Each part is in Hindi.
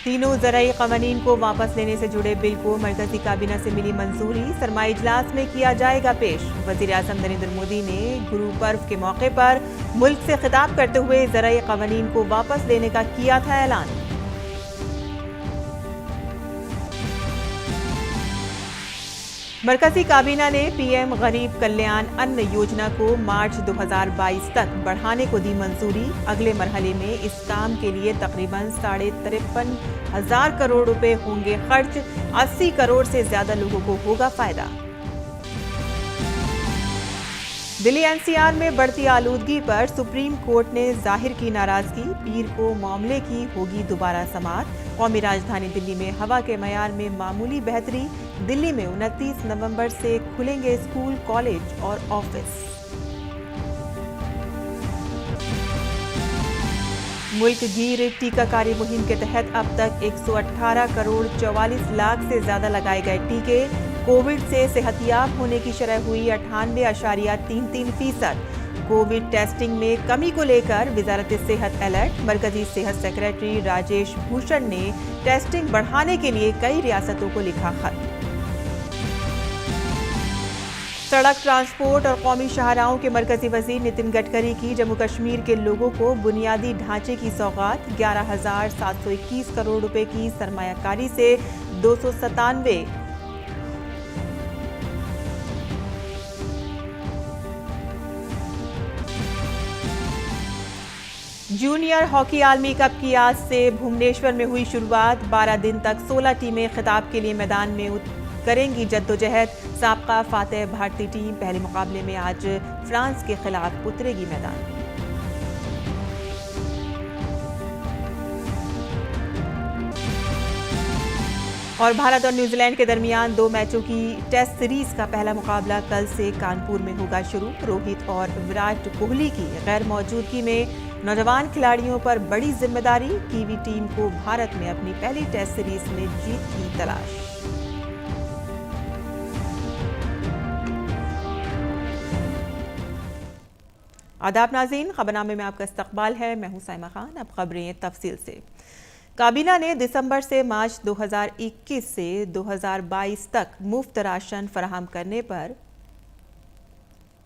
तीनों ज़राई क़वानीन को वापस लेने से जुड़े बिल को मरकज़ी काबीना से मिली मंजूरी, सरमाई इजलास में किया जाएगा पेश। वज़ीर-ए-आज़म नरेंद्र मोदी ने गुरु पर्व के मौके पर मुल्क से खिताब करते हुए ज़राई क़वानीन को वापस लेने का किया था ऐलान। मरकज़ी काबीना ने पीएम गरीब कल्याण अन्न योजना को मार्च 2022 तक बढ़ाने को दी मंजूरी। अगले मरहले में इस काम के लिए तकरीबन 53,500 करोड़ रुपए होंगे खर्च। 80 करोड़ से ज्यादा लोगों को होगा फायदा। दिल्ली एनसीआर में बढ़ती आलूदगी पर सुप्रीम कोर्ट ने जाहिर की नाराजगी। पीर को मामले की होगी दोबारा समाअत। कौमी राजधानी दिल्ली में हवा के मयार में मामूली बेहतरी। दिल्ली में 29 नवंबर से खुलेंगे स्कूल, कॉलेज और ऑफिस। मुल्क गिर टीकाकारी मुहिम के तहत अब तक 118 करोड़ 44 लाख से ज्यादा लगाए गए टीके। कोविड से सेहतियाब होने की शरह हुई 98.33%। कोविड टेस्टिंग में कमी को लेकर वजारत सेहत अलर्ट। मरकजी सेहत सेक्रेटरी राजेश भूषण ने टेस्टिंग बढ़ाने के लिए कई रियासतों को लिखा खत। सड़क ट्रांसपोर्ट और कौमी शाहराहों के मरकजी वजीर नितिन गडकरी की जम्मू कश्मीर के लोगों को बुनियादी ढांचे की सौगात। 11,721 करोड़ रुपए की सरमायाकारी से 297 जूनियर हॉकी आलमी कप की आज से भुवनेश्वर में हुई शुरुआत। 12 दिन तक 16 टीमें खिताब के लिए मैदान में करेंगी जद्दोजहद। साबका फातेह भारतीय टीम पहले मुकाबले में आज फ्रांस के खिलाफ उतरेगी मैदान में। और भारत और न्यूजीलैंड के दरमियान 2 मैचों की टेस्ट सीरीज का पहला मुकाबला कल से कानपुर में होगा शुरू। रोहित और विराट कोहली की गैर मौजूदगी में नौजवान खिलाड़ियों पर बड़ी जिम्मेदारी। कीवी टीम को भारत में अपनी पहली टेस्ट सीरीज में जीत की तलाश। आदाब नाज़रीन, खबरनामे में आपका इस्तकबाल है। मैं हूं साइमा खान। अब खबरें तफसील से। काबीना ने दिसंबर से मार्च 2021 से 2022 तक मुफ्त राशन फराहम करने पर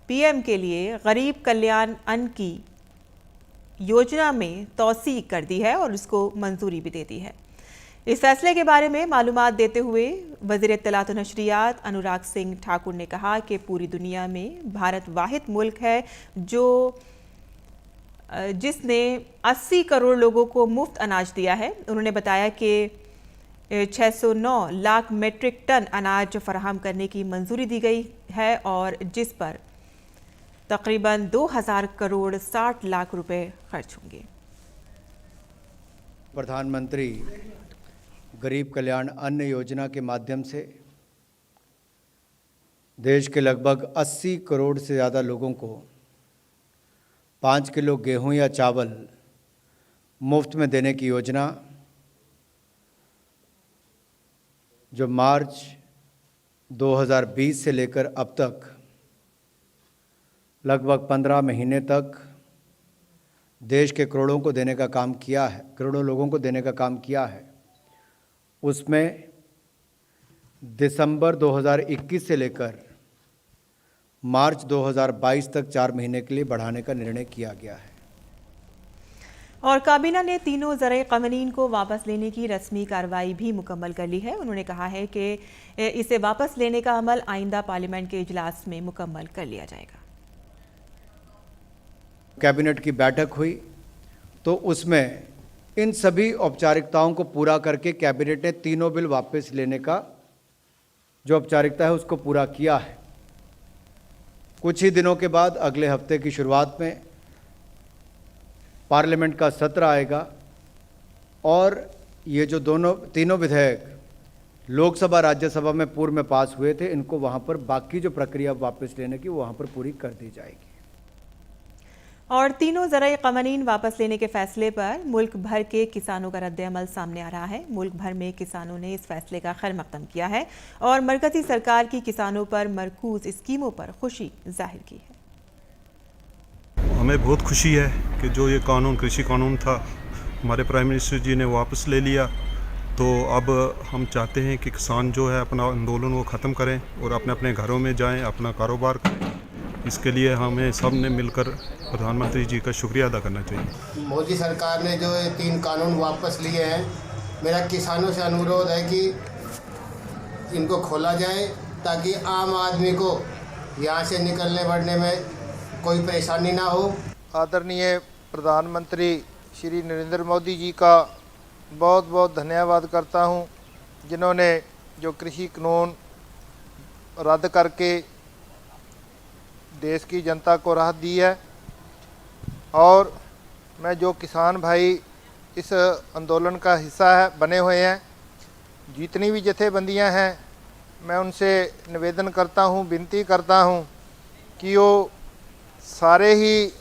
पीएम के लिए गरीब कल्याण अन्न की योजना में तौसीक कर दी है और उसको मंजूरी भी दे दी है। इस फैसले के बारे में मालूमात देते हुए वज़ीर इत्तलात और नशरियात अनुराग सिंह ठाकुर ने कहा कि पूरी दुनिया में भारत वाहिद मुल्क है जिसने 80 करोड़ लोगों को मुफ्त अनाज दिया है। उन्होंने बताया कि 609 लाख मीट्रिक टन अनाज फराहम करने की मंजूरी दी गई है और जिस पर तकरीबन 2000 करोड़ 60 लाख रुपए खर्च होंगे। प्रधानमंत्री गरीब कल्याण अन्न योजना के माध्यम से देश के लगभग 80 करोड़ से ज़्यादा लोगों को 5 किलो गेहूं या चावल मुफ्त में देने की योजना जो मार्च 2020 से लेकर अब तक लगभग 15 महीने तक देश के करोड़ों को देने का काम किया है, करोड़ों लोगों को देने का काम किया है, उसमें दिसंबर 2021 से लेकर मार्च 2022 तक 4 महीने के लिए बढ़ाने का निर्णय किया गया है। और काबीना ने तीनों ज़राई क़वानीन को वापस लेने की रस्मी कार्रवाई भी मुकम्मल कर ली है। उन्होंने कहा है कि इसे वापस लेने का अमल आइंदा पार्लियामेंट के इजलास में मुकम्मल कर लिया जाएगा। कैबिनेट की बैठक हुई तो उसमें इन सभी औपचारिकताओं को पूरा करके कैबिनेट ने तीनों बिल वापस लेने का जो औपचारिकता है उसको पूरा किया है। कुछ ही दिनों के बाद अगले हफ्ते की शुरुआत में पार्लियामेंट का सत्र आएगा और ये जो तीनों विधेयक लोकसभा राज्यसभा में पूर्व में पास हुए थे, इनको वहाँ पर बाकी जो प्रक्रिया वापस लेने की वहाँ पर पूरी कर दी जाएगी। और तीनों ज़राई क़वानीन वापस लेने के फैसले पर मुल्क भर के किसानों का रद्द-ए-अमल सामने आ रहा है। मुल्क भर में किसानों ने इस फैसले का खैर मकदम किया है और मरकज़ी सरकार की किसानों पर मरकूज स्कीमों पर खुशी जाहिर की है। हमें बहुत खुशी है कि जो ये कानून कृषि कानून था हमारे प्राइम मिनिस्टर जी ने वापस ले लिया तो अब हम चाहते हैं कि किसान जो है अपना आंदोलन वो ख़त्म करें और अपने अपने घरों में जाएं, अपना कारोबार करें। इसके लिए हमें सब ने मिलकर प्रधानमंत्री जी का शुक्रिया अदा करना चाहिए। मोदी सरकार ने जो ये 3 कानून वापस लिए हैं, मेरा किसानों से अनुरोध है कि इनको खोला जाए ताकि आम आदमी को यहाँ से निकलने बढ़ने में कोई परेशानी ना हो। आदरणीय प्रधानमंत्री श्री नरेंद्र मोदी जी का बहुत बहुत धन्यवाद करता हूं, जिन्होंने जो कृषि कानून रद्द करके देश की जनता को राहत दी है। और मैं जो किसान भाई इस आंदोलन का हिस्सा बने हुए हैं, जितनी भी जथेबंदियां हैं, मैं उनसे निवेदन करता हूं, विनती करता हूं कि वो सारे ही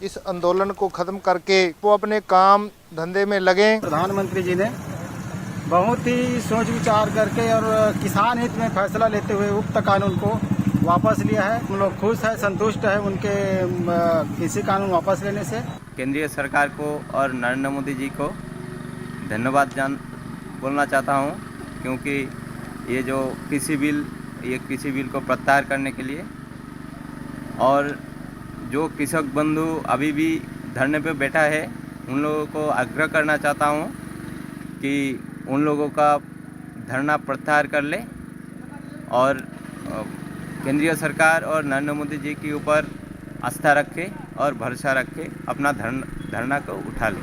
इस आंदोलन को ख़त्म करके वो अपने काम धंधे में लगें। प्रधानमंत्री जी ने बहुत ही सोच विचार करके और किसान हित में फैसला लेते हुए उक्त कानून को वापस लिया है। हम लोग खुश हैं, संतुष्ट है उनके कृषि कानून वापस लेने से। केंद्रीय सरकार को और नरेंद्र मोदी जी को धन्यवाद बोलना चाहता हूं, क्योंकि ये जो कृषि बिल को प्रत्याहार करने के लिए, और जो कृषक बंधु अभी भी धरने पे बैठा है, उन लोगों को आग्रह करना चाहता हूं कि उन लोगों का धरना प्रत्याहार कर ले और केंद्रीय सरकार और नरेंद्र मोदी जी के ऊपर आस्था रखे और भरोसा रखे, अपना धरना को उठा ले।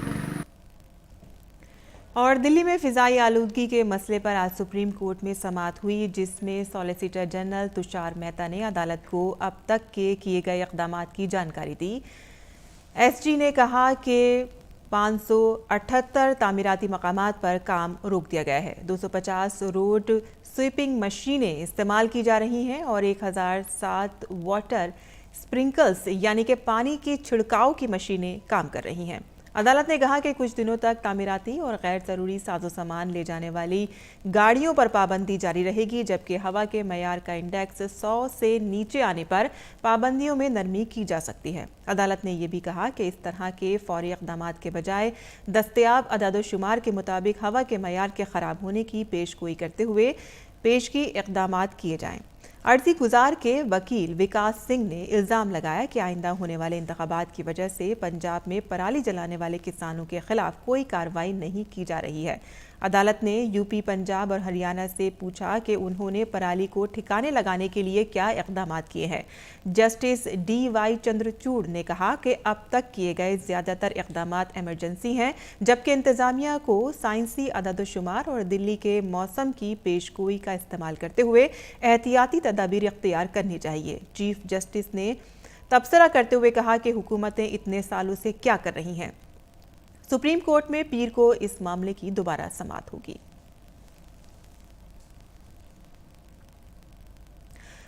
और दिल्ली में फिजाई आलूदगी के मसले पर आज सुप्रीम कोर्ट में समाअत हुई, जिसमें सॉलिसिटर जनरल तुषार मेहता ने अदालत को अब तक के किए गए इक़दाम की जानकारी दी। एसजी ने कहा कि 578 तामीराती मकामात पर काम रोक दिया गया है, 250 रोड स्वीपिंग मशीनें इस्तेमाल की जा रही हैं और 1007 वाटर स्प्रिंकल्स यानी कि पानी के छिड़काव की मशीनें काम कर रही हैं। अदालत ने कहा कि कुछ दिनों तक तामीराती और गैर ज़रूरी साजो सामान ले जाने वाली गाड़ियों पर पाबंदी जारी रहेगी, जबकि हवा के मयार का इंडेक्स 100 से नीचे आने पर पाबंदियों में नरमी की जा सकती है। अदालत ने यह भी कहा कि इस तरह के फौरी इक़दाम के बजाय दस्तयाब अदाद-ओ-शुमार के मुताबिक हवा के मयार के ख़राब होने की पेशगोई करते हुए पेशगी इक़दाम किए जाएँ। अर्जी गुजार के वकील विकास सिंह ने इल्ज़ाम लगाया कि आइंदा होने वाले इंतखाबात की वजह से पंजाब में पराली जलाने वाले किसानों के खिलाफ कोई कार्रवाई नहीं की जा रही है। अदालत ने यूपी, पंजाब और हरियाणा से पूछा कि उन्होंने पराली को ठिकाने लगाने के लिए क्या इक़दाम किए हैं। जस्टिस DY चंद्रचूड़ ने कहा कि अब तक किए गए ज़्यादातर इक़दाम एमरजेंसी हैं, जबकि इंतज़ामिया को साइंसी अदद-ओ-शुमार और दिल्ली के मौसम की पेशगोई का इस्तेमाल करते हुए एहतियाती तदाबीर इख्तियार करनी चाहिए। चीफ जस्टिस ने तबसरा करते हुए कहा कि हुकूमतें इतने सालों से क्या कर रही हैं। सुप्रीम कोर्ट में पीर को इस मामले की दोबारा समाअत होगी।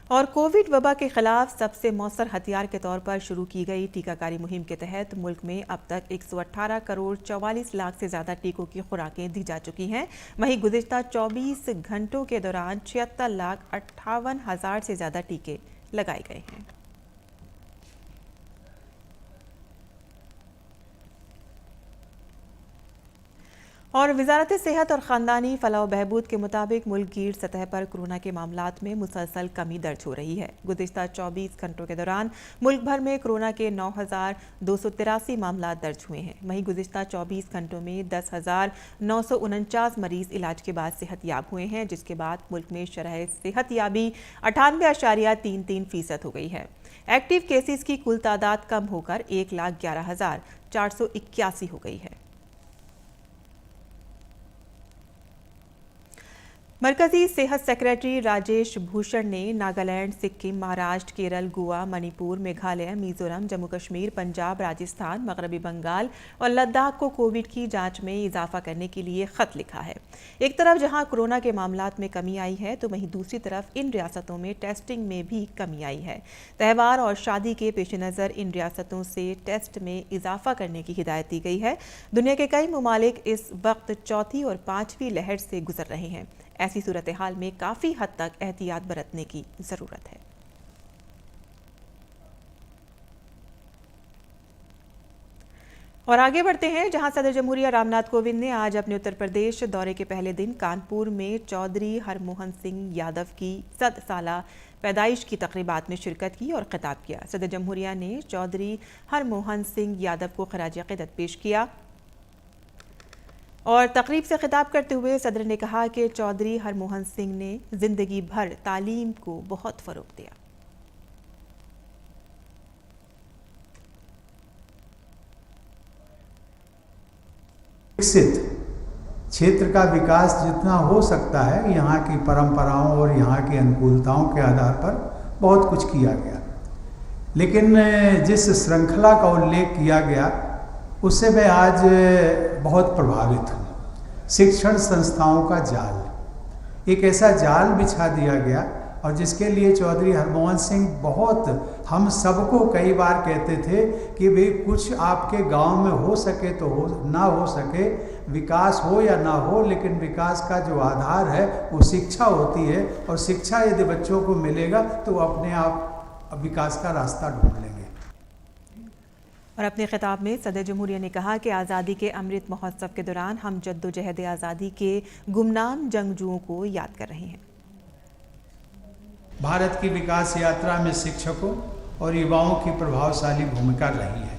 और कोविड वबा के खिलाफ सबसे मौसर हथियार के तौर पर शुरू की गई टीकाकारी मुहिम के तहत मुल्क में अब तक 118 करोड़ 44 लाख से ज़्यादा टीकों की खुराकें दी जा चुकी हैं। वहीं गुज़िश्ता 24 घंटों के दौरान 76,58,000 से ज़्यादा टीके लगाए गए हैं। और वजारत सेहत और ख़ानदानी फलाह बहबूद के मुताबिक मुल्क गीर सतह पर कोरोना के मामलात में मुसलसल कमी दर्ज हो रही है। गुज़िश्ता 24 घंटों के दौरान मुल्क भर में कोरोना के 9,283 मामला दर्ज हुए हैं। वहीं गुज़िश्ता 24 घंटों में 10,949 मरीज़ इलाज के बाद सेहतयाब हुए हैं, जिसके बाद मुल्क में शरह सेहतयाबी 98.33% हो गई है। एक्टिव केसेस की कुल तादाद कम होकर 1,11,481 हो गई है। मरकजी सेहत सेक्रेटरी राजेश भूषण ने नागालैंड, सिक्किम, महाराष्ट्र, केरल, गोवा, मणिपुर, मेघालय, मिजोरम, जम्मू कश्मीर, पंजाब, राजस्थान, मगरबी बंगाल और लद्दाख को कोविड की जांच में इजाफा करने के लिए खत लिखा है। एक तरफ जहां कोरोना के मामलात में कमी आई है, तो वहीं दूसरी तरफ इन रियासतों में टेस्टिंग में भी कमी आई है। त्यौहार और शादी के पेश नज़र इन रियासतों से टेस्ट में इजाफा करने की हिदायत दी गई है। दुनिया के कई ममालिक इस वक्त चौथी और पांचवी लहर से गुजर रहे हैं। ऐसी सूरत हाल में काफ़ी हद तक एहतियात बरतने की ज़रूरत है। और आगे बढ़ते हैं, जहां सदर जमहूरिया रामनाथ कोविंद ने आज अपने उत्तर प्रदेश दौरे के पहले दिन कानपुर में चौधरी हरमोहन सिंह यादव की 100 साला पैदाइश की तकरीबात में शिरकत की और खिताब किया। सदर जमहूरिया ने चौधरी हरमोहन सिंह यादव को खराज अक़ीदत पेश किया और तकरीब से खिताब करते हुए सदर ने कहा कि चौधरी हरमोहन सिंह ने जिंदगी भर तालीम को बहुत फ़रोग़ दिया। विकसित क्षेत्र का विकास जितना हो सकता है, यहाँ की परंपराओं और यहाँ की अनुकूलताओं के आधार पर बहुत कुछ किया गया, लेकिन जिस श्रृंखला का उल्लेख किया गया उससे मैं आज बहुत प्रभावित हूँ। शिक्षण संस्थाओं का जाल, एक ऐसा जाल बिछा दिया गया और जिसके लिए चौधरी हरमोहन सिंह बहुत, हम सबको कई बार कहते थे कि भाई कुछ आपके गांव में हो सके तो हो, ना हो सके, विकास हो या ना हो, लेकिन विकास का जो आधार है वो शिक्षा होती है और शिक्षा यदि बच्चों को मिलेगा तो अपने आप विकास का रास्ता ढूंढ लेंगे। और अपने खिताब में सदर जमहूरिया ने कहा कि आज़ादी के अमृत महोत्सव के दौरान हम जद्दोजहद आज़ादी के गुमनाम जंगजुओं को याद कर रहे हैं। भारत की विकास यात्रा में शिक्षकों और युवाओं की प्रभावशाली भूमिका रही है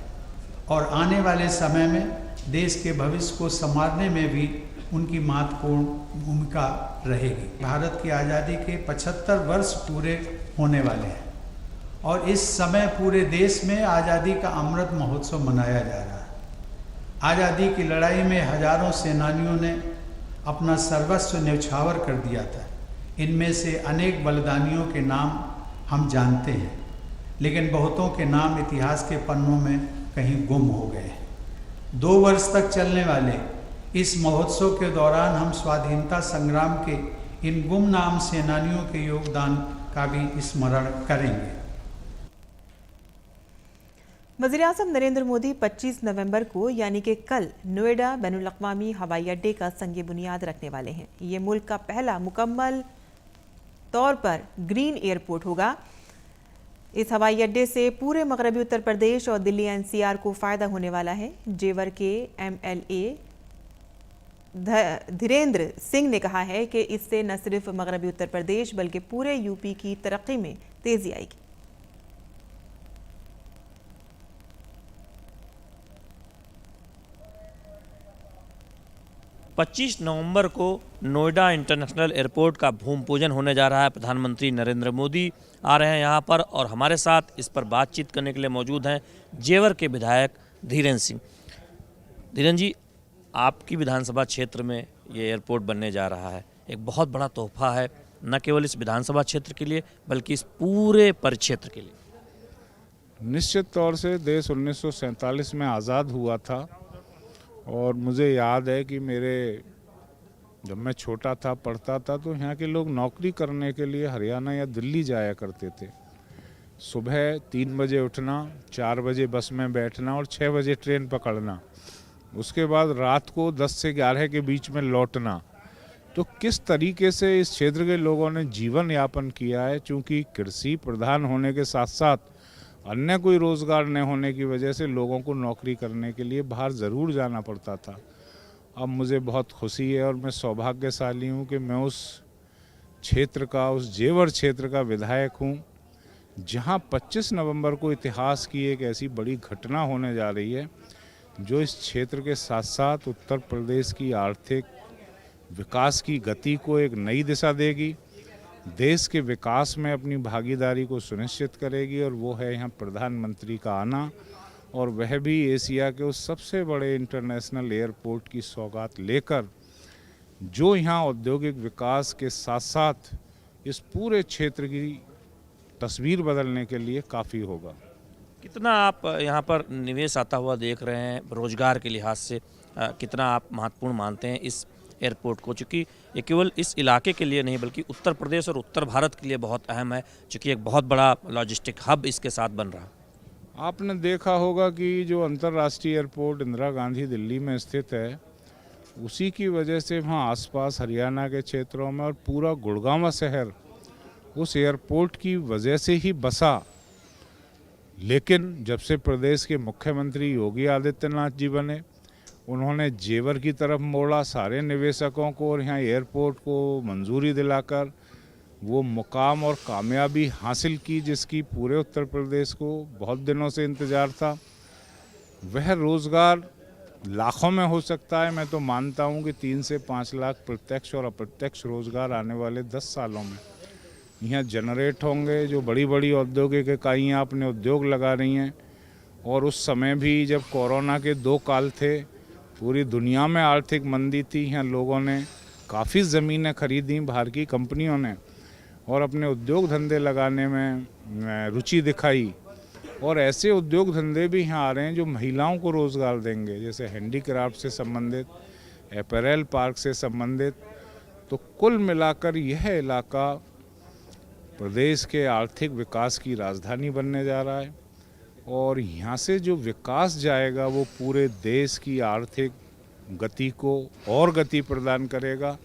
और आने वाले समय में देश के भविष्य को संवारने में भी उनकी महत्वपूर्ण भूमिका रहेगी। भारत की आज़ादी के 75 वर्ष पूरे होने वाले हैं और इस समय पूरे देश में आज़ादी का अमृत महोत्सव मनाया जा रहा है। आज़ादी की लड़ाई में हजारों सेनानियों ने अपना सर्वस्व न्यौछावर कर दिया था। इनमें से अनेक बलिदानियों के नाम हम जानते हैं, लेकिन बहुतों के नाम इतिहास के पन्नों में कहीं गुम हो गए हैं। 2 वर्ष तक चलने वाले इस महोत्सव के दौरान हम स्वाधीनता संग्राम के इन गुमनाम सेनानियों के योगदान का भी स्मरण करेंगे। वज़ीर-ए-आज़म नरेंद्र मोदी 25 नवंबर को यानी कि कल नोएडा बैनुल अक़वामी हवाई अड्डे का संग बुनियाद रखने वाले हैं। ये मुल्क का पहला मुकम्मल तौर पर ग्रीन एयरपोर्ट होगा। इस हवाई अड्डे से पूरे मगरबी उत्तर प्रदेश और दिल्ली एनसीआर को फ़ायदा होने वाला है। जेवर के MLA धीरेन्द्र सिंह ने कहा है कि इससे न सिर्फ मगरबी उत्तर प्रदेश बल्कि पूरे यूपी की तरक्की में तेज़ी आएगी। पच्चीस नवंबर को नोएडा इंटरनेशनल एयरपोर्ट का भूमि पूजन होने जा रहा है। प्रधानमंत्री नरेंद्र मोदी आ रहे हैं यहाँ पर और हमारे साथ इस पर बातचीत करने के लिए मौजूद हैं जेवर के विधायक धीरेन्द्र सिंह। धीरेन्द्र जी, आपकी विधानसभा क्षेत्र में ये एयरपोर्ट बनने जा रहा है, एक बहुत बड़ा तोहफा है, न केवल इस विधानसभा क्षेत्र के लिए बल्कि इस पूरे परिक्षेत्र के लिए। निश्चित तौर से देश 1947 में आज़ाद हुआ था और मुझे याद है कि जब मैं छोटा था, पढ़ता था, तो यहाँ के लोग नौकरी करने के लिए हरियाणा या दिल्ली जाया करते थे। सुबह 3 बजे उठना, 4 बजे बस में बैठना और 6 बजे ट्रेन पकड़ना, उसके बाद रात को 10 से 11 के बीच में लौटना। तो किस तरीके से इस क्षेत्र के लोगों ने जीवन यापन किया है, चूँकि कृषि प्रधान होने के साथ साथ अन्य कोई रोज़गार न होने की वजह से लोगों को नौकरी करने के लिए बाहर ज़रूर जाना पड़ता था। अब मुझे बहुत खुशी है और मैं सौभाग्यशाली हूँ कि मैं उस क्षेत्र का, उस जेवर क्षेत्र का विधायक हूँ जहाँ 25 नवंबर को इतिहास की एक ऐसी बड़ी घटना होने जा रही है जो इस क्षेत्र के साथ साथ उत्तर प्रदेश की आर्थिक विकास की गति को एक नई दिशा देगी, देश के विकास में अपनी भागीदारी को सुनिश्चित करेगी। और वो है यहाँ प्रधानमंत्री का आना, और वह भी एशिया के उस सबसे बड़े इंटरनेशनल एयरपोर्ट की सौगात लेकर, जो यहाँ औद्योगिक विकास के साथ साथ इस पूरे क्षेत्र की तस्वीर बदलने के लिए काफ़ी होगा। कितना आप यहाँ पर निवेश आता हुआ देख रहे हैं रोजगार के लिहाज से, कितना आप महत्वपूर्ण मानते हैं इस एयरपोर्ट को, चूँकि ये केवल इस इलाके के लिए नहीं बल्कि उत्तर प्रदेश और उत्तर भारत के लिए बहुत अहम है, चूँकि एक बहुत बड़ा लॉजिस्टिक हब इसके साथ बन रहा है। आपने देखा होगा कि जो अंतर्राष्ट्रीय एयरपोर्ट इंदिरा गांधी दिल्ली में स्थित है, उसी की वजह से वहाँ आसपास हरियाणा के क्षेत्रों में और पूरा गुड़गांव शहर उस एयरपोर्ट की वजह से ही बसा। लेकिन जब से प्रदेश के मुख्यमंत्री योगी आदित्यनाथ जी बने, उन्होंने जेवर की तरफ मोड़ा सारे निवेशकों को और यहाँ एयरपोर्ट को मंजूरी दिलाकर वो मुकाम और कामयाबी हासिल की जिसकी पूरे उत्तर प्रदेश को बहुत दिनों से इंतज़ार था। वह रोज़गार लाखों में हो सकता है। मैं तो मानता हूँ कि 3 से 5 लाख प्रत्यक्ष और अप्रत्यक्ष रोज़गार आने वाले 10 सालों में यहाँ जनरेट होंगे। जो बड़ी बड़ी औद्योगिक इकाइयाँ अपने उद्योग लगा रही हैं, और उस समय भी जब कोरोना के 2 काल थे, पूरी दुनिया में आर्थिक मंदी थी, यहाँ लोगों ने काफ़ी ज़मीनें खरीदी बाहर की कंपनियों ने और अपने उद्योग धंधे लगाने में रुचि दिखाई। और ऐसे उद्योग धंधे भी यहाँ आ रहे हैं जो महिलाओं को रोज़गार देंगे, जैसे हैंडीक्राफ्ट से संबंधित, अपैरल पार्क से संबंधित। तो कुल मिलाकर यह इलाका प्रदेश के आर्थिक विकास की राजधानी बनने जा रहा है, और यहाँ से जो विकास जाएगा वो पूरे देश की आर्थिक गति को और गति प्रदान करेगा।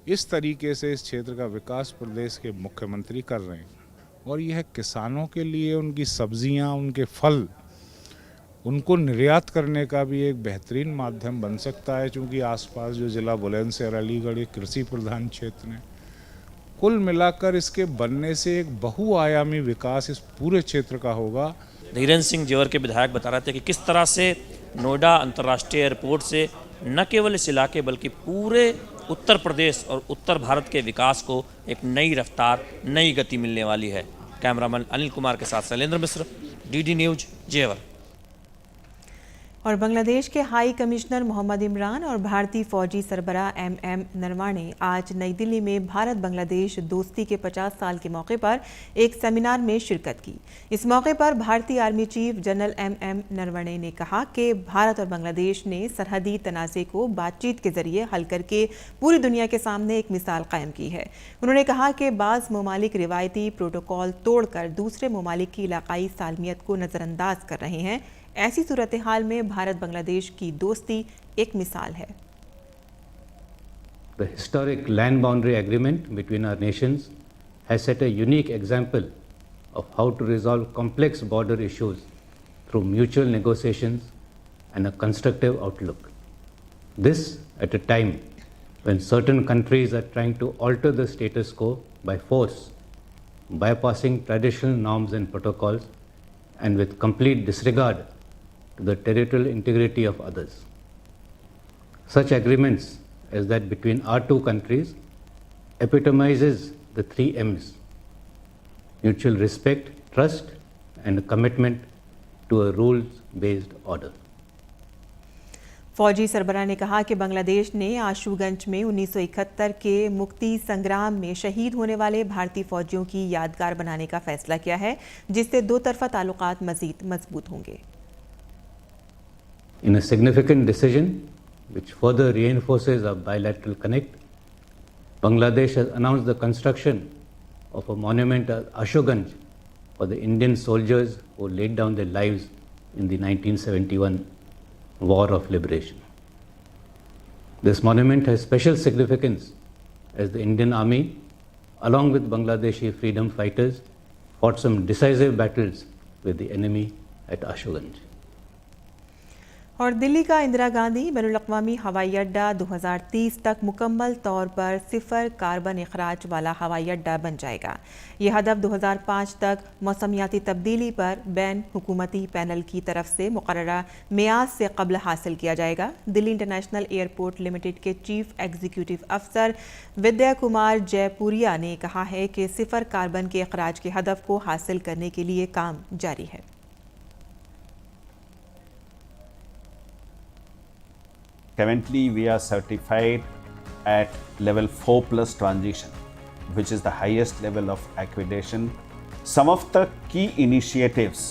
इस तरीके से इस क्षेत्र का विकास प्रदेश के मुख्यमंत्री कर रहे हैं, और यह किसानों के लिए उनकी सब्जियां, उनके फल, उनको निर्यात करने का भी एक बेहतरीन माध्यम बन सकता है, क्योंकि आसपास जो ज़िला बुलंदशहर, अलीगढ़ एक कृषि प्रधान क्षेत्र है। कुल मिलाकर इसके बनने से एक बहुआयामी विकास इस पूरे क्षेत्र का होगा। धीरेन्द्र सिंह जेवर के विधायक बता रहे थे कि किस तरह से नोएडा अंतर्राष्ट्रीय एयरपोर्ट से न केवल इस इलाके बल्कि पूरे उत्तर प्रदेश और उत्तर भारत के विकास को एक नई रफ्तार, नई गति मिलने वाली है। कैमरामैन अनिल कुमार के साथ शैलेंद्र मिश्र, डीडी न्यूज, जेवर। और बांग्लादेश के हाई कमिश्नर मोहम्मद इमरान और भारतीय फौजी सरबराह एमएम नरवाणे आज नई दिल्ली में भारत बांग्लादेश दोस्ती के 50 साल के मौके पर एक सेमिनार में शिरकत की। इस मौके पर भारतीय army chief general MM Naravane ने कहा कि भारत और बांग्लादेश ने सरहदी तनाज़े को बातचीत के जरिए हल करके पूरी दुनिया के सामने एक मिसाल कायम की है। उन्होंने कहा कि बाज़ ममालिक रिवायती प्रोटोकॉल तोड़कर दूसरे ममालिक की इलाकाई सालमियत को नज़रअंदाज कर रहे हैं। ऐसी सूरत हाल में भारत बांग्लादेश की दोस्ती एक मिसाल है। The historic land boundary agreement between our nations has set a unique example of how to resolve complex border issues through mutual negotiations and a constructive outlook. This at a time when certain countries are trying to alter the status quo by force, bypassing traditional norms and protocols, and with complete disregard to the territorial integrity of others. Such agreements as that between our two countries epitomizes the 3 M's: mutual respect, trust, and a commitment to a rules-based order. फौजी सरबराह ने कहा कि बांग्लादेश ने आशुगंज में 1971 के मुक्ति संग्राम में शहीद होने वाले भारतीय फौजियों की यादगार बनाने का फैसला किया है, जिससे दो तरफा ताल्लुकात मजीद मजबूत होंगे। In a significant decision which further reinforces our bilateral connect, Bangladesh has announced the construction of a monument at Ashuganj for the Indian soldiers who laid down their lives in the 1971 War of Liberation. This monument has special significance as the Indian Army, along with Bangladeshi freedom fighters, fought some decisive battles with the enemy at Ashuganj. और दिल्ली का इंदिरा गांधी बैनुल-अक़वामी हवाई अड्डा 2030 तक मुकम्मल तौर पर 0 कार्बन इखराज वाला हवाई अड्डा बन जाएगा। यह हदफ 2005 तक मौसमियाती तब्दीली पर बैन हुकूमती पैनल की तरफ से मुकर्ररा मियाद से कबल हासिल किया जाएगा। दिल्ली इंटरनेशनल एयरपोर्ट लिमिटेड के चीफ एग्जीक्यूटिव अफसर विद्या कुमार जयपुरिया ने कहा है कि 0 कार्बन के इखराज के हदफ को हासिल करने के लिए काम जारी है। Currently, we are certified at level 4+ transition, which is the highest level of accreditation. Some of the key initiatives,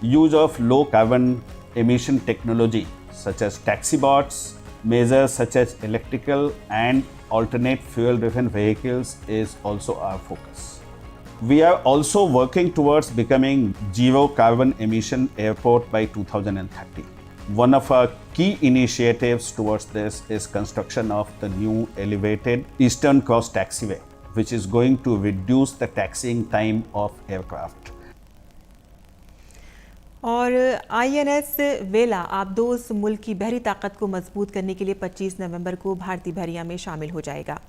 use of low carbon emission technology such as taxibots, measures such as electrical and alternate fuel driven vehicles is also our focus. We are also working towards becoming zero carbon emission airport by 2030. One of our key initiatives towards this is construction of the new elevated Eastern Cross Taxiway, which is going to reduce the taxiing time of aircraft. और INS वेला आबदोस मुल्क की बहरी ताकत को मजबूत करने के लिए 25 नवंबर को भारतीय बहरिया में शामिल हो जाएगा।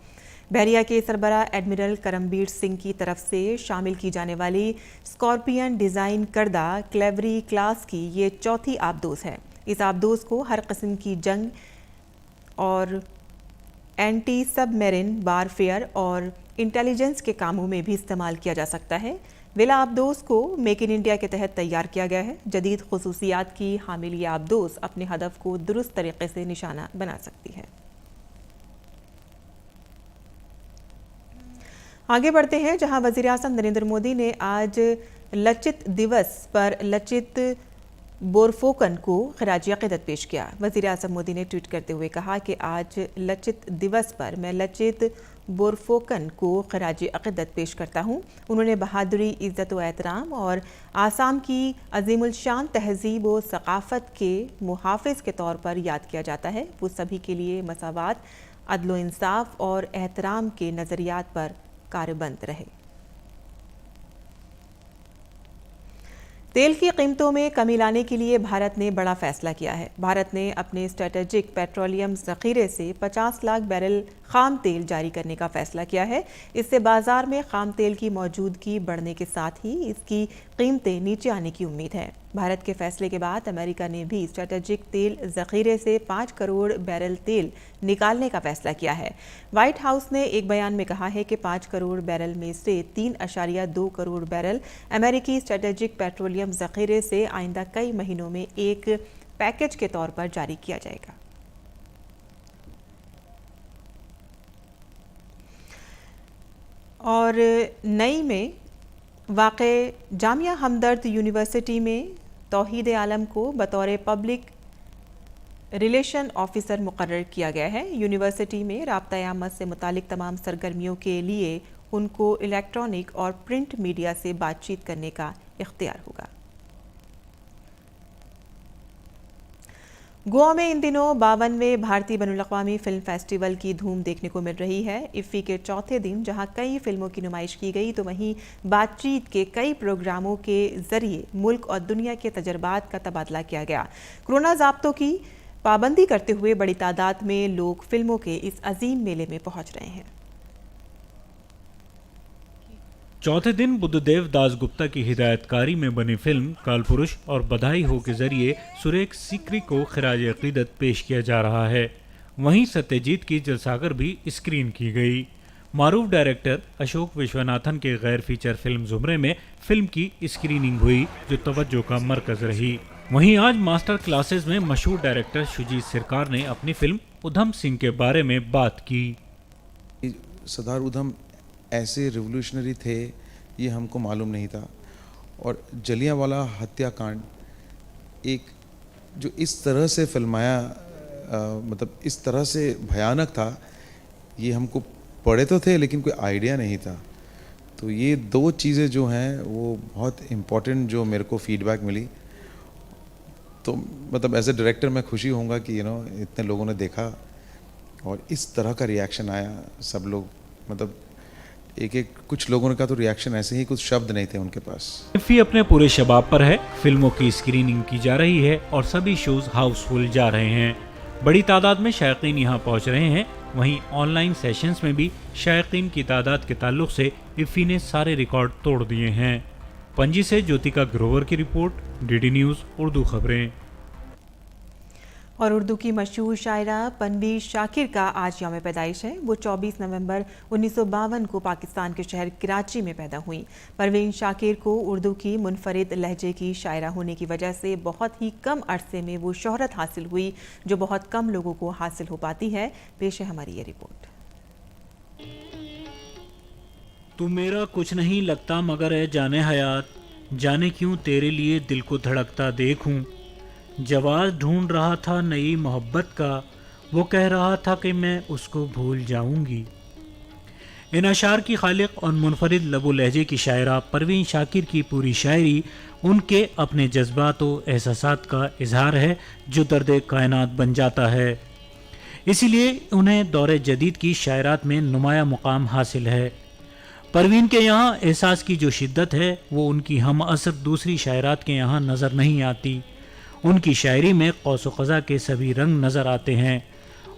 बहरिया के सरबरा एडमिरल करमबीर सिंह की तरफ से शामिल की जाने वाली स्कॉर्पियन डिज़ाइन करदा क्लेवरी क्लास की ये चौथी आबदोस है। इस आबदोस को हर किस्म की जंग और एंटी सबमरीन वारफेयर और इंटेलिजेंस के कामों में भी इस्तेमाल किया जा सकता है। वेला आबदोस को मेक इन इंडिया के तहत तैयार किया गया है। जदीद खुसूसियात की हामिल ये आबदोस अपने हदफ को दुरुस्त तरीके से निशाना बना सकती है। आगे बढ़ते हैं, जहां वज़ीर आज़म नरेंद्र मोदी ने आज लचित दिवस पर लचित बोरफोकन को खराज अक़ीदत पेश किया। वज़ीर आज़म मोदी ने ट्वीट करते हुए कहा कि आज लचित दिवस पर मैं लचित बोरफोकन को खराज अक़ीदत पेश करता हूँ। उन्होंने बहादुरी, इज़्ज़त व एहतराम और आसाम की अज़ीमुल शान तहज़ीब व सक़ाफ़त के मुहाफ़िज़ के तौर पर याद किया जाता है। वो सभी के लिए मसावात, अदल व इंसाफ और एहतराम के नज़रियात पर कारबंद रहे। तेल की कीमतों में कमी लाने के लिए भारत ने बड़ा फैसला किया है। भारत ने अपने स्ट्रेटेजिक पेट्रोलियम ज़ख़ीरे से 50 लाख बैरल खाम तेल जारी करने का फैसला किया है। इससे बाजार में खाम तेल की मौजूदगी बढ़ने के साथ ही इसकी कीमतें नीचे आने की उम्मीद है। भारत के फैसले के बाद अमेरिका ने भी स्ट्रेटेजिक तेल ज़ख़ीरे से 5 करोड़ बैरल तेल निकालने का फैसला किया है। व्हाइट हाउस ने एक बयान में कहा है कि 5 करोड़ बैरल में से 3.2 करोड़ बैरल अमेरिकी स्ट्रेटेजिक पेट्रोलियम ज़ख़ीरे से आइंदा कई महीनों में एक पैकेज के तौर पर जारी किया जाएगा। और नई में वाक़े जामिया हमदर्द यूनिवर्सिटी में तौहीद आलम को बतौर पब्लिक रिलेशन ऑफिसर मुकर्रर किया गया है। यूनिवर्सिटी में राब्ता आमद से मुतालिक तमाम सरगर्मियों के लिए उनको इलेक्ट्रॉनिक और प्रिंट मीडिया से बातचीत करने का इख्तियार होगा। गोवा में इन दिनों 52वें भारतीय बैनुल-अक़वामी फिल्म फेस्टिवल की धूम देखने को मिल रही है। इफ्फी के चौथे दिन जहां कई फिल्मों की नुमाइश की गई, तो वहीं बातचीत के कई प्रोग्रामों के जरिए मुल्क और दुनिया के तजर्बात का तबादला किया गया। कोरोना ज़ाब्तों की पाबंदी करते हुए बड़ी तादाद में लोग फिल्मों के इस अजीम मेले में पहुंच रहे हैं। चौथे दिन बुद्धदेव दास गुप्ता की हिदायतकारी में बनी फिल्म कालपुरुष और बधाई हो के जरिए सुरेख सीकरी को खिराज अक़ीदत पेश किया जा रहा है। वहीं सत्यजीत की जलसागर भी स्क्रीन की गई। मारूफ डायरेक्टर अशोक विश्वनाथन के गैर फीचर फिल्म ज़ुमरे में फिल्म की स्क्रीनिंग हुई, जो तवज्जो का मरकज रही। वहीं आज मास्टर क्लासेस में मशहूर डायरेक्टर शुजीत सिरकार ने अपनी फिल्म उधम सिंह के बारे में बात की। सरदार उधम ऐसे रिवोल्यूशनरी थे, ये हमको मालूम नहीं था। और जलियांवाला हत्याकांड एक जो इस तरह से फिल्माया, मतलब इस तरह से भयानक था, ये हमको पढ़े तो थे लेकिन कोई आइडिया नहीं था। तो ये दो चीज़ें जो हैं वो बहुत इम्पोर्टेंट जो मेरे को फीडबैक मिली। तो मतलब एज ए डायरेक्टर मैं खुशी होऊंगा कि इतने लोगों ने देखा और इस तरह का रिएक्शन आया। सब लोग मतलब एक कुछ लोगों ने कहा तो रिएक्शन ऐसे ही, कुछ शब्द नहीं थे उनके पास। इफ्फी अपने पूरे शबाब पर है। फिल्मों की स्क्रीनिंग की जा रही है और सभी शोज हाउसफुल जा रहे हैं। बड़ी तादाद में शायकीन यहाँ पहुँच रहे हैं। वहीं ऑनलाइन सेशंस में भी शायकीन की तादाद के ताल्लुक से इफ्फी ने सारे रिकॉर्ड तोड़ दिए हैं। पणजी से ज्योतिका ग्रोवर की रिपोर्ट, डीडी न्यूज़ उर्दू खबरें। और उर्दू की मशहूर शायरा परवीन शाकिर का आज यौम पैदाइश है। वो 24 नवंबर 1952 को पाकिस्तान के शहर कराची में पैदा हुई। परवीन शाकिर को उर्दू की मुनफरिद लहजे की शायरा होने की वजह से बहुत ही कम अरसे में वो शोहरत हासिल हुई, जो बहुत कम लोगों को हासिल हो पाती है। पेश है हमारी ये रिपोर्ट। तू मेरा कुछ नहीं लगता मगर है जाने हयात, जाने क्यों तेरे लिए दिल को धड़कता देखूं। जवाब ढूंढ रहा था नई मोहब्बत का, वो कह रहा था कि मैं उसको भूल जाऊंगी। इन अशार की खालिक और मुनफरिद लबो लहजे की शायरा परवीन शाकिर की पूरी शायरी उनके अपने जज्बात और एहसासात का इजहार है, जो दर्द कायनात बन जाता है। इसीलिए उन्हें दौरे जदीद की शायरात में नुमाया मुकाम हासिल है। परवीन के यहाँ एहसास की जो शिद्दत है वो उनकी हम असर दूसरी शायरात के यहाँ नज़र नहीं आती। उनकी शायरी में कौस व क़ज़ा के सभी रंग नज़र आते हैं।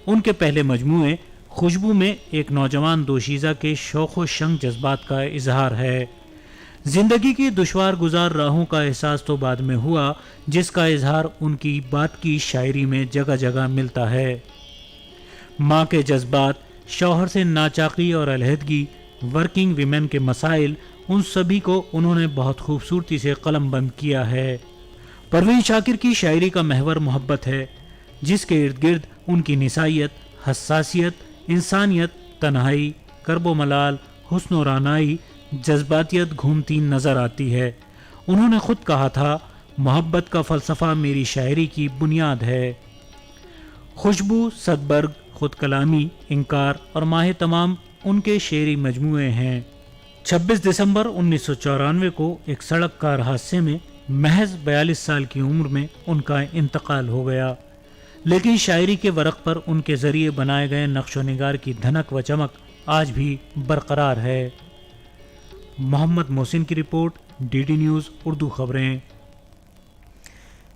उनके पहले मजमूए खुशबू में एक नौजवान दोशीज़ा के शौक़ व शंग जज्बात का इजहार है। ज़िंदगी की दुश्वार गुजार राहों का एहसास तो बाद में हुआ, जिसका इजहार उनकी बात की शायरी में जगह जगह मिलता है। माँ के जज्बात, शौहर से नाचाकी और अलहदगी, वर्किंग विमेन के मसाइल, उन सभी को उन्होंने बहुत खूबसूरती से कलमबंद किया है। परवीन शाकिर की शायरी का महवर मोहब्बत है, जिसके इर्द गिर्द उनकी निसाइयत, हसासियत, इंसानियत, तन्हाई, करबो मलाल, हुस्न और रानाई, जज्बातियत घूमती नज़र आती है। उन्होंने खुद कहा था, मोहब्बत का फ़लसफ़ा मेरी शायरी की बुनियाद है। खुशबू, सदबर्ग, खुद कलामी, इनकार और माह तमाम उनके शेरी मजमूए हैं। 26 दिसंबर 1994 को एक सड़क कार हादसे में महज 42 साल की उम्र में उनका इंतकाल हो गया, लेकिन शायरी के वरक़ पर उनके ज़रिए बनाए गए नक्शो निगार की धनक व चमक आज भी बरकरार है। मोहम्मद मोहसिन की रिपोर्ट, डीडी न्यूज़ उर्दू खबरें।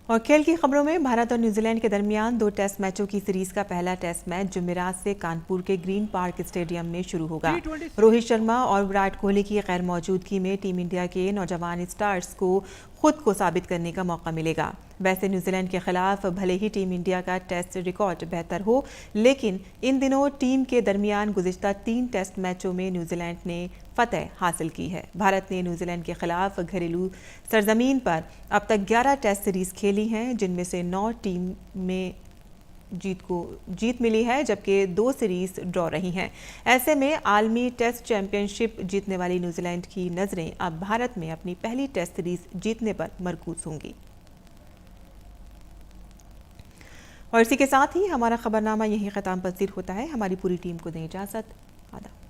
और खेल की खबरों में भारत और न्यूजीलैंड के दरमियान 2 टेस्ट मैचों की सीरीज का पहला टेस्ट मैच जुमेरात से कानपुर के ग्रीन पार्क स्टेडियम में शुरू होगा। रोहित शर्मा और विराट कोहली की गैर मौजूदगी में टीम इंडिया के नौजवान स्टार्स को खुद को साबित करने का मौका मिलेगा। वैसे न्यूजीलैंड के खिलाफ भले ही टीम इंडिया का टेस्ट रिकॉर्ड बेहतर हो, लेकिन इन दिनों टीम के दरमियान गुज़िश्ता 3 टेस्ट मैचों में न्यूजीलैंड ने फतह हासिल की है। भारत ने न्यूजीलैंड के खिलाफ घरेलू सरजमीन पर अब तक 11 टेस्ट सीरीज खेली हैं, जिनमें से 9 टीम में जीत मिली है, जबकि 2 सीरीज ड्रॉ रही हैं। ऐसे में आलमी टेस्ट चैंपियनशिप जीतने वाली न्यूजीलैंड की नज़रें अब भारत में अपनी पहली टेस्ट सीरीज जीतने पर मरकूज होंगी। और इसी के साथ ही हमारा खबरनामा यहीं ख़त्म पसीर होता है। हमारी पूरी टीम को दें इजाज़त। आदाब।